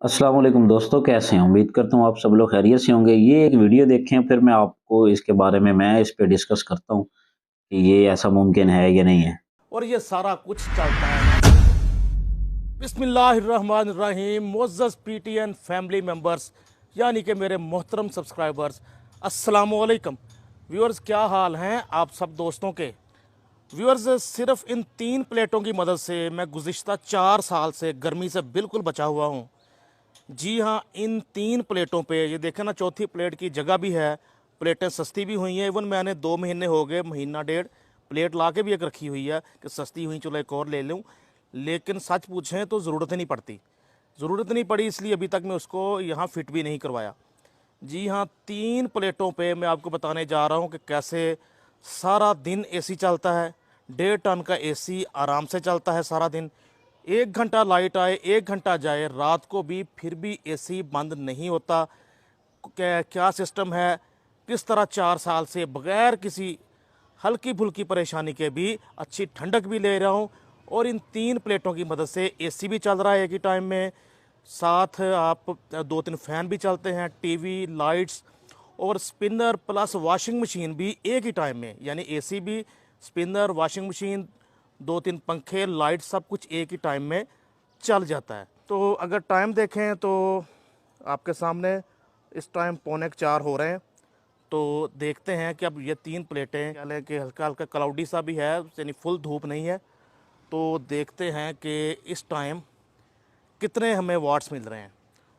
अस्सलाम वालेकुम दोस्तों, कैसे हैं? उम्मीद करता हूँ आप सब लोग खैरियत से होंगे। ये एक वीडियो देखें, फिर मैं आपको इसके बारे में मैं इस पे डिस्कस करता हूँ कि ये ऐसा मुमकिन है या नहीं है। और ये सारा कुछ चलता है। बिस्मिल्लाहिर्रहमानिर्रहीम। मोअज़्ज़ज़ पीटीएन फैमिली मेम्बर्स यानी कि मेरे मोहतरम सब्सक्राइबर्स, अस्सलामु अलैकुम। व्यूअर्स, क्या हाल हैं आप सब दोस्तों के। व्यूअर्स, सिर्फ इन 3 प्लेटों की मदद से मैं गुज़िश्ता 4 साल से गर्मी से बिल्कुल बचा हुआ हूँ। जी हाँ, इन 3 प्लेटों पे ये देखें ना, चौथी प्लेट की जगह भी है। प्लेटें सस्ती भी हुई हैं। इवन मैंने 2 महीने हो गए, महीना डेढ़, प्लेट ला के भी एक रखी हुई है कि सस्ती हुई चलो एक और ले लूँ। लेकिन सच पूछें तो ज़रूरत ही नहीं पड़ती। ज़रूरत नहीं पड़ी, इसलिए अभी तक मैं उसको यहाँ फिट भी नहीं करवाया। जी हाँ, 3 प्लेटों पे मैं आपको बताने जा रहा हूँ कि कैसे सारा दिन एसी चलता है। 1.5 टन का एसी आराम से चलता है सारा दिन। 1 घंटा लाइट आए, 1 घंटा जाए, रात को भी फिर भी एसी बंद नहीं होता। क्या क्या सिस्टम है, किस तरह 4 साल से बगैर किसी हल्की फुल्की परेशानी के भी अच्छी ठंडक भी ले रहा हूँ। और इन 3 प्लेटों की मदद से एसी भी चल रहा है एक ही टाइम में, साथ आप 2-3 फ़ैन भी चलते हैं, टीवी, लाइट्स और स्पिनर प्लस वॉशिंग मशीन भी एक ही टाइम में, यानी एसी भी, स्पिनर, वॉशिंग मशीन, 2-3 पंखे, लाइट, सब कुछ एक ही टाइम में चल जाता है। तो अगर टाइम देखें तो आपके सामने इस टाइम 3:45 हो रहे हैं। तो देखते हैं कि अब ये 3 प्लेटें, हालांकि हल्का हल्का क्लाउडी सा भी है, यानी फुल धूप नहीं है। तो देखते हैं कि इस टाइम कितने हमें वाट्स मिल रहे हैं,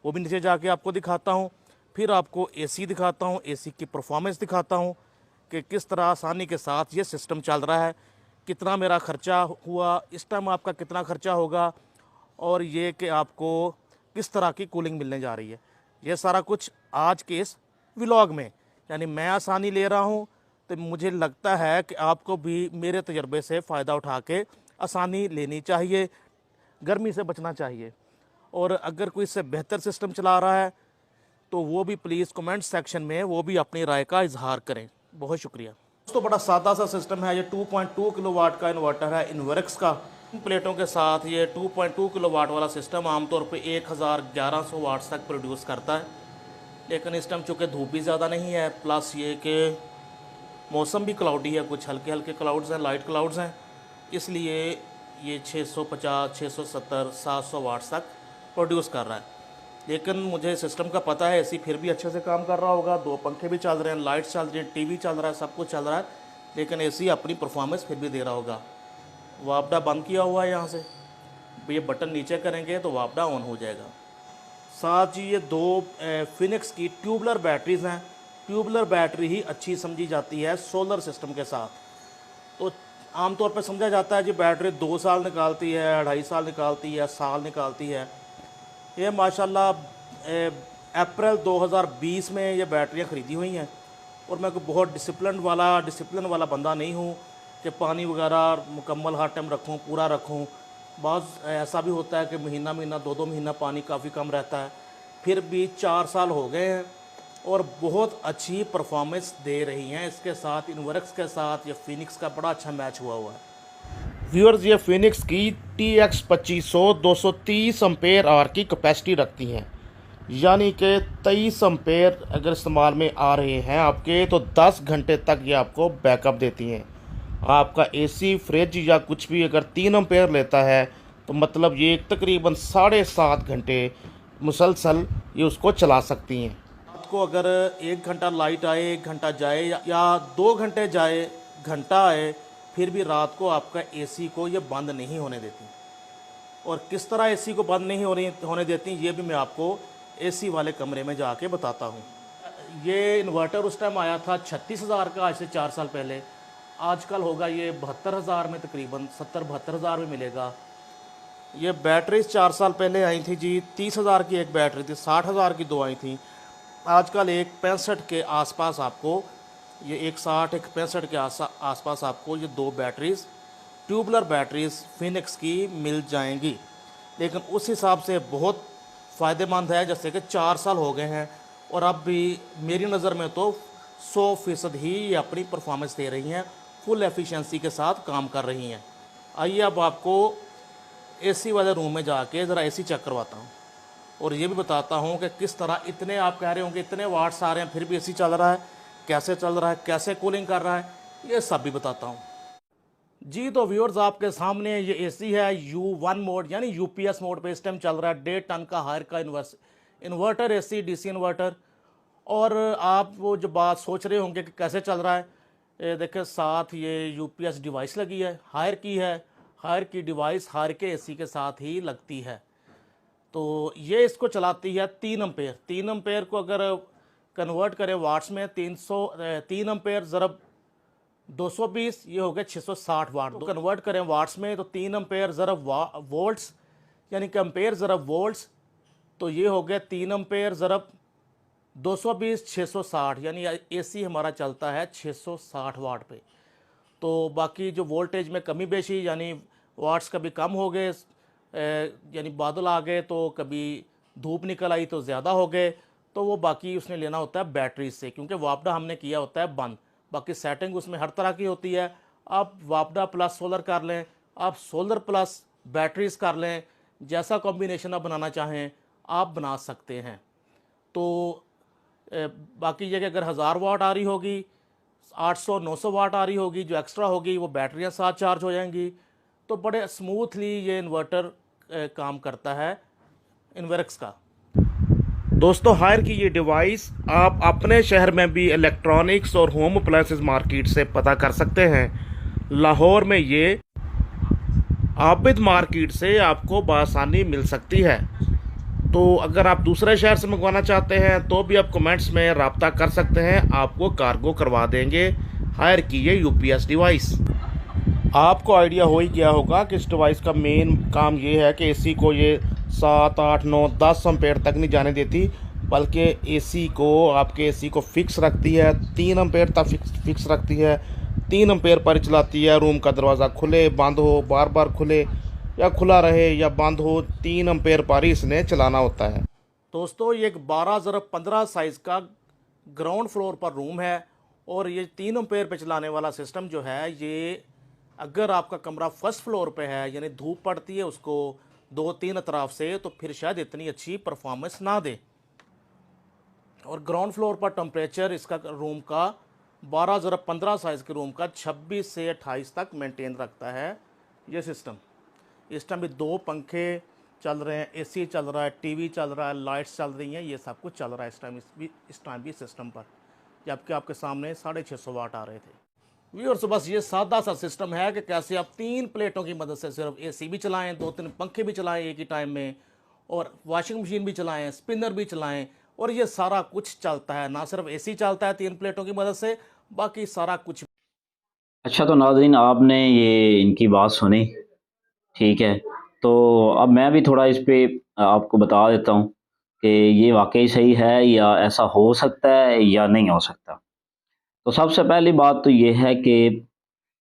वो भी नीचे जाके आपको दिखाता हूँ। फिर आपको एसी दिखाता हूँ, एसी की परफॉर्मेंस दिखाता हूँ कि किस तरह आसानी के साथ ये सिस्टम चल रहा है, कितना मेरा ख़र्चा हुआ, इस टाइम आपका कितना ख़र्चा होगा, और ये कि आपको किस तरह की कूलिंग मिलने जा रही है। ये सारा कुछ आज के इस व्लॉग में, यानी मैं आसानी ले रहा हूँ, तो मुझे लगता है कि आपको भी मेरे तजर्बे से फ़ायदा उठा के आसानी लेनी चाहिए, गर्मी से बचना चाहिए। और अगर कोई इससे बेहतर सिस्टम चला रहा है तो वो भी प्लीज़ कमेंट सेक्शन में वो भी अपनी राय का इजहार करें। बहुत शुक्रिया दोस्तों। बड़ा सादा सा सिस्टम है। ये 2.2 किलोवाट का इन्वर्टर है इन्वर्क्स का। इन प्लेटों के साथ ये 2.2 किलोवाट वाला सिस्टम आमतौर पे 1100 वाट्स तक प्रोड्यूस करता है। लेकिन इस टाइम चूँकि धूप भी ज़्यादा नहीं है, प्लस ये कि मौसम भी क्लाउडी है, कुछ हल्के हल्के क्लाउड्स हैं, लाइट क्लाउड्स हैं, इसलिए ये 650, 670, 700 वाट्स तक प्रोड्यूस कर रहा है। लेकिन मुझे सिस्टम का पता है एसी फिर भी अच्छे से काम कर रहा होगा। 2 पंखे भी चल रहे हैं, लाइट्स चल रही हैं, टीवी चल रहा है, सब कुछ चल रहा है, लेकिन एसी अपनी परफॉर्मेंस फिर भी दे रहा होगा। वापडा बंद किया हुआ है यहाँ से, ये बटन नीचे करेंगे तो वापडा ऑन हो जाएगा। साथ ही ये 2 फिनिक्स की ट्यूबलर बैटरीज़ हैं। ट्यूबलर बैटरी ही अच्छी समझी जाती है सोलर सिस्टम के साथ। तो आमतौर पर समझा जाता है जी बैटरी 2 साल निकालती है, 2.5 साल निकालती है, साल निकालती है। ये माशाल्लाह अप्रैल 2020 में ये बैटरियाँ ख़रीदी हुई हैं। और मैं कोई बहुत डिसिप्लिन वाला बंदा नहीं हूँ कि पानी वगैरह मुकम्मल हर टाइम रखूँ, पूरा रखूँ। बहुत ऐसा भी होता है कि महीना महीना 2-2 महीना पानी काफ़ी कम रहता है। फिर भी 4 साल हो गए हैं और बहुत अच्छी परफॉर्मेंस दे रही हैं। इसके साथ इन्वर्क्स के साथ ये फिनिक्स का बड़ा अच्छा मैच हुआ है। व्यूअर्स, ये फिनिक्स की TX 2500 230 एम्पेयर आर की कैपेसिटी रखती हैं, यानी कि 23 एम्पेयर अगर इस्तेमाल में आ रहे हैं आपके तो 10 घंटे तक ये आपको बैकअप देती हैं। आपका एसी, फ्रिज या कुछ भी अगर 3 एम्पेयर लेता है तो मतलब ये तकरीबन 7.5 घंटे मुसलसल ये उसको चला सकती हैं। आपको अगर 1 घंटा लाइट आए, 1 घंटा जाए या 2 घंटे जाए, घंटा आए, फिर भी रात को आपका एसी को ये बंद नहीं होने देती। और किस तरह एसी को बंद नहीं होने देती ये भी मैं आपको एसी वाले कमरे में जाके बताता हूँ। ये इन्वर्टर उस टाइम आया था 36,000 का, आज से 4 साल पहले। आजकल होगा ये 72,000 में, तकरीबन 70-72,000 में मिलेगा। ये बैटरीज 4 साल पहले आई थी जी, 30,000 की एक बैटरी थी, 60,000 की 2 आई थी। आजकल एक 65 के आसपास आपको, ये एक 60 एक 65 के आसपास आपको ये 2 बैटरीज़, ट्यूबलर बैटरीज़ फिनिक्स की मिल जाएंगी। लेकिन उस हिसाब से बहुत फ़ायदेमंद है, जैसे कि 4 साल हो गए हैं और अब भी मेरी नज़र में तो 100% ही ये अपनी परफॉर्मेंस दे रही हैं, फुल एफिशिएंसी के साथ काम कर रही हैं। आइए अब आपको एसी वाले रूम में जाके ज़रा एसी चेक करवाता हूँ। और ये भी बताता हूँ कि किस तरह इतने, आप कह रहे होंगे इतने वाट्स आ रहे हैं फिर भी एसी चल रहा है, कैसे चल रहा है, कैसे कूलिंग कर रहा है, ये सब भी बताता हूँ। जी तो व्यूअर्स, आपके सामने ये एसी है U1 मोड यानी यूपीएस मोड पे इस टाइम चल रहा है। 1.5 टन का हायर का इन्वर्टर एसी, डीसी इन्वर्टर। और आप वो जो बात सोच रहे होंगे कि कैसे चल रहा है, ये देखिए साथ ये यूपीएस डिवाइस लगी है, हायर की है। हायर की डिवाइस हायर के एसी के साथ ही लगती है। तो ये इसको चलाती है 3 एम्पेयर। 3 एम्पेयर को अगर कन्वर्ट करें वाट्स में, 3 एम्पेयर ज़रब 220, ये हो गया 660 वाट। तो कन्वर्ट करें वाट्स में तो 3 एम्पेयर ज़रब वोल्ट्स, यानी कि एम्पेयर ज़रब वोल्ट्स, तो ये हो गया 3 एम्पेयर ज़रब 220 660, यानी एसी हमारा चलता है 660 वाट पे। तो बाकी जो वोल्टेज में कमी बेशी, यानी वाट्स कभी कम हो गए, यानी बादल आ गए तो कभी धूप निकल आई तो ज़्यादा हो गए, तो वो बाकी उसने लेना होता है बैटरी से, क्योंकि वापडा हमने किया होता है बंद। बाकी सेटिंग उसमें हर तरह की होती है। आप वापडा प्लस सोलर कर लें, आप सोलर प्लस बैटरीज कर लें, जैसा कॉम्बिनेशन आप बनाना चाहें आप बना सकते हैं। तो बाकी ये कि अगर 1000 वाट आ रही होगी, 800-900 वाट आ रही होगी, जो एक्स्ट्रा होगी वो बैटरियां साथ चार्ज हो जाएंगी। तो बड़े स्मूथली ये इन्वर्टर काम करता है इन्वर्क्स का। दोस्तों, हायर की ये डिवाइस आप अपने शहर में भी इलेक्ट्रॉनिक्स और होम अप्लायंसेस मार्केट से पता कर सकते हैं। लाहौर में ये आबिद मार्केट से आपको बआसानी मिल सकती है। तो अगर आप दूसरे शहर से मंगवाना चाहते हैं तो भी आप कमेंट्स में रब्ता कर सकते हैं, आपको कार्गो करवा देंगे हायर की ये यूपीएस डिवाइस। आपको आइडिया हो ही गया होगा कि इस डिवाइस का मेन काम ये है कि एसी को ये 7, 8, 9, 10 एम्पेयर तक नहीं जाने देती, बल्कि एसी को, आपके एसी को फिक्स रखती है। 3 एम्पेयर तक फिक्स रखती है। 3 एम्पेयर पर चलाती है। रूम का दरवाज़ा खुले बंद हो, बार बार खुले या खुला रहे या बंद हो, 3 एम्पेयर पर ही इसने चलाना होता है। दोस्तों, ये एक 12x15 साइज़ का ग्राउंड फ्लोर पर रूम है, और ये 3 एम्पेयर पे चलाने वाला सिस्टम जो है, ये अगर आपका कमरा फर्स्ट फ्लोर पे है, यानी धूप पड़ती है उसको 2-3 अतराफ से, तो फिर शायद इतनी अच्छी परफॉर्मेंस ना दे। और ग्राउंड फ्लोर पर टेम्परेचर इसका रूम का 12x15 साइज़ के रूम का 26 से 28 तक मेंटेन रखता है ये सिस्टम। इस टाइम भी 2 पंखे चल रहे हैं, एसी चल रहा है, टीवी चल रहा है, लाइट्स चल रही हैं, ये सब कुछ चल रहा है इस टाइम भी सिस्टम पर, जबकि आपके सामने 650 वाट आ रहे थे। व्यूअर्स, बस ये सादा सा सिस्टम है कि कैसे आप 3 प्लेटों की मदद से सिर्फ एसी भी चलाएं, 2-3 पंखे भी चलाएं एक ही टाइम में, और वॉशिंग मशीन भी चलाएं, स्पिनर भी चलाएं, और ये सारा कुछ चलता है। ना सिर्फ एसी चलता है 3 प्लेटों की मदद से, बाकी सारा कुछ। अच्छा, तो नाज़रीन, आपने ये इनकी बात सुनी, ठीक है। तो अब मैं भी थोड़ा इस पे आपको बता देता हूँ कि ये वाक़ई सही है या ऐसा हो सकता है या नहीं हो सकता। तो सबसे पहली बात तो ये है कि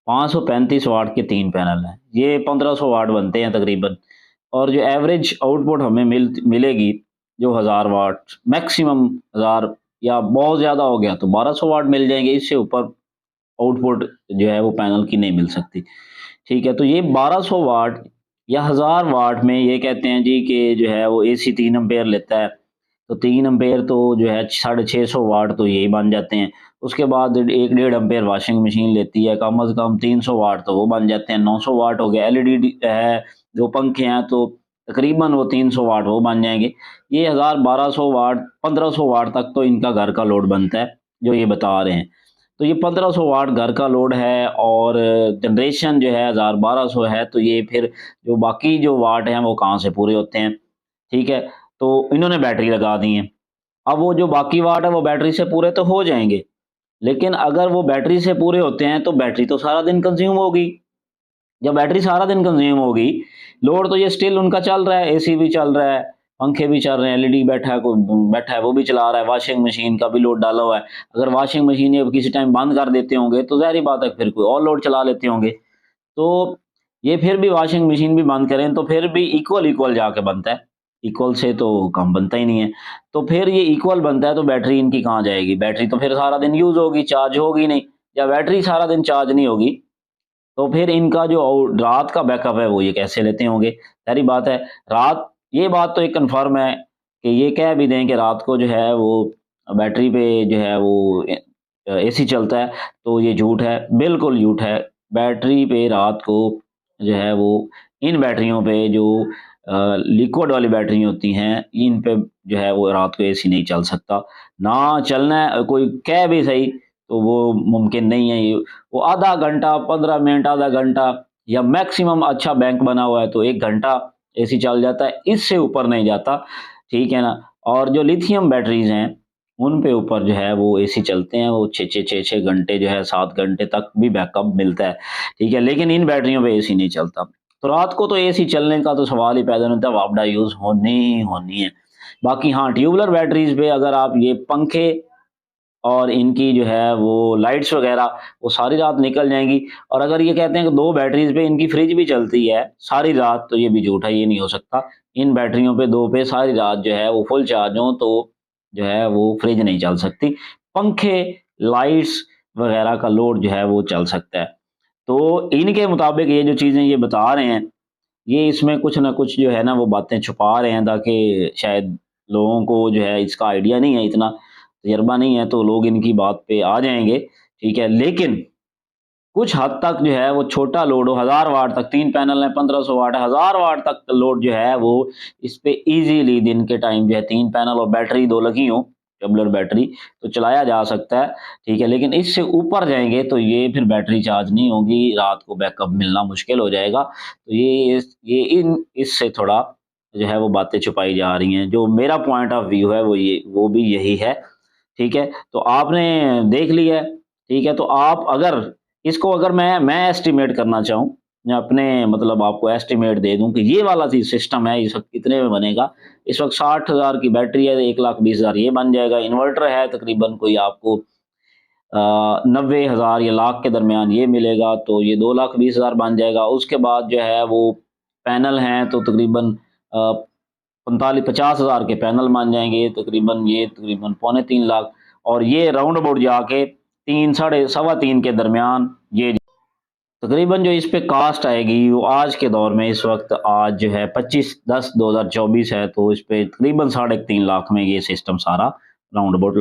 535 वाट के 3 पैनल हैं। ये 1500 वाट बनते हैं तकरीबन, और जो एवरेज आउटपुट हमें मिलेगी, जो 1000 वाट, मैक्सिमम 1000, या बहुत ज़्यादा हो गया तो 1200 वाट मिल जाएंगे। इससे ऊपर आउटपुट जो है वो पैनल की नहीं मिल सकती, ठीक है। तो ये 1200 वाट या 1000 वाट में ये कहते हैं जी कि जो है वो एसी 3 एम्पेयर लेता है, तो 3 एम्पेयर तो जो है 650 वाट तो यही बन जाते हैं। उसके बाद 1-1.5 एम्पेयर वॉशिंग मशीन लेती है, कम से कम 300 वाट तो वो बन जाते हैं, 900 वाट हो गया। एलईडी है, जो पंखे हैं, तो तकरीबन वो 300 वाट वो बन जाएंगे। ये 1000, 1200 वाट, 1500 वाट तक तो इनका घर का लोड बनता है, जो ये बता रहे हैं। तो ये 1500 वाट घर का लोड है, और जनरेशन जो है 1000-1200 है, तो ये फिर जो बाकी जो वाट हैं वो कहाँ से पूरे होते हैं, ठीक है। तो इन्होंने बैटरी लगा दी है। अब वो जो बाकी वाट है वो बैटरी से पूरे तो हो जाएंगे, लेकिन अगर वो बैटरी से पूरे होते हैं तो बैटरी तो सारा दिन कंज्यूम होगी। जब बैटरी सारा दिन कंज्यूम होगी, लोड तो ये स्टिल उनका चल रहा है, एसी भी चल रहा है, पंखे भी चल रहे हैं, एलईडी बैठा है वो भी चला रहा है, वॉशिंग मशीन का भी लोड डाला हुआ है। अगर वॉशिंग मशीन ये किसी टाइम बंद कर देते होंगे तो ज़ाहिर बात है फिर कोई और लोड चला लेते होंगे। तो ये फिर भी वॉशिंग मशीन भी बंद करें तो फिर भी इक्वल जाके बनता है, इक्वल से तो कम बनता ही नहीं है। तो फिर ये इक्वल बनता है तो बैटरी इनकी कहाँ जाएगी? बैटरी तो फिर सारा दिन यूज़ होगी, चार्ज होगी नहीं। या बैटरी सारा दिन चार्ज नहीं होगी तो फिर इनका जो रात का बैकअप है वो ये कैसे लेते होंगे? सारी बात है, रात, ये बात तो एक कन्फर्म है कि ये कह भी दें कि रात को जो है वो बैटरी पे जो है वो एसी चलता है, तो ये झूठ है, बिल्कुल झूठ है। बैटरी पे रात को जो है वो इन बैटरियों पे जो लिक्विड वाली बैटरी होती हैं, इन पे जो है वो रात को एसी नहीं चल सकता। ना चलना है, कोई कह भी सही तो वो मुमकिन नहीं है ये। वो आधा घंटा, 15 मिनट, आधा घंटा या मैक्सिमम अच्छा बैंक बना हुआ है तो 1 घंटा एसी चल जाता है, इससे ऊपर नहीं जाता, ठीक है ना? और जो लिथियम बैटरीज़ हैं, उन पे ऊपर जो है वो एसी चलते हैं, वो 6-6 घंटे जो है 7 घंटे तक भी बैकअप मिलता है, ठीक है? लेकिन इन बैटरियों पे एसी नहीं चलता। तो रात को तो एसी चलने का तो सवाल ही पैदा नहीं होता, वापडा यूज़ होनी ही होनी है। बाकी हाँ, ट्यूबुलर बैटरीज़ पे अगर आप ये पंखे और इनकी जो है वो लाइट्स वगैरह वो सारी रात निकल जाएँगी, और अगर ये कहते हैं कि 2 बैटरीज़ पे इनकी फ्रिज भी चलती है सारी रात, तो ये भी झूठ है, ये नहीं हो सकता। इन बैटरियों पे 2 पे सारी रात जो है वो फुल चार्ज हों तो जो है वो फ्रिज नहीं चल सकती। पंखे, लाइट्स वगैरह का लोड जो है वो चल सकता है। तो इनके मुताबिक ये जो चीज़ें ये बता रहे हैं, ये इसमें कुछ न कुछ जो है ना वो बातें छुपा रहे हैं, ताकि शायद लोगों को जो है इसका आइडिया नहीं है, इतना तजर्बा नहीं है, तो लोग इनकी बात पे आ जाएँगे, ठीक है? लेकिन कुछ हद तक जो है वो छोटा लोड हो, 1000 वाट तक, 3 पैनल हैं, 1500 वाट, 1000 वाट तक लोड जो है वो इस पे ईज़िली दिन के टाइम जो है 3 पैनल और बैटरी 2 लगी हों, ट्यूबुलर बैटरी, तो चलाया जा सकता है, ठीक है? लेकिन इससे ऊपर जाएँगे तो ये फिर बैटरी चार्ज नहीं होगी, रात को बैकअप मिलना मुश्किल हो जाएगा। तो ये इन इससे थोड़ा जो है वो बातें छुपाई जा रही हैं। जो मेरा पॉइंट ऑफ व्यू है वो भी यही है, ठीक है? तो आपने देख लिया है, ठीक है? तो आप अगर इसको अगर मैं एस्टिमेट करना चाहूँ, मैं अपने मतलब आपको एस्टिमेट दे दूँ कि ये वाला सिस्टम है, इस वक़्त कितने में बनेगा? इस वक़्त 60,000 की बैटरी है, 1,20,000 ये बन जाएगा। इन्वर्टर है तकरीबन कोई आपको 90,000 या लाख के दरमियान ये मिलेगा, तो ये 2,20,000 बन जाएगा। उसके बाद जो है वो पैनल हैं तो तकरीबन 45-50,000 के पैनल बन जाएँगे, तकरीबन पौने 3 लाख, और ये राउंड अबाउट जाके 3 साढ़े सवा 3 के दरमियान ये तकरीबन जो इस पे कॉस्ट आएगी वो आज के दौर में इस वक़्त आज जो है 25/10/2024 है, तो इस पे तकरीबन साढ़े 3 लाख में ये सिस्टम सारा राउंड अबाउट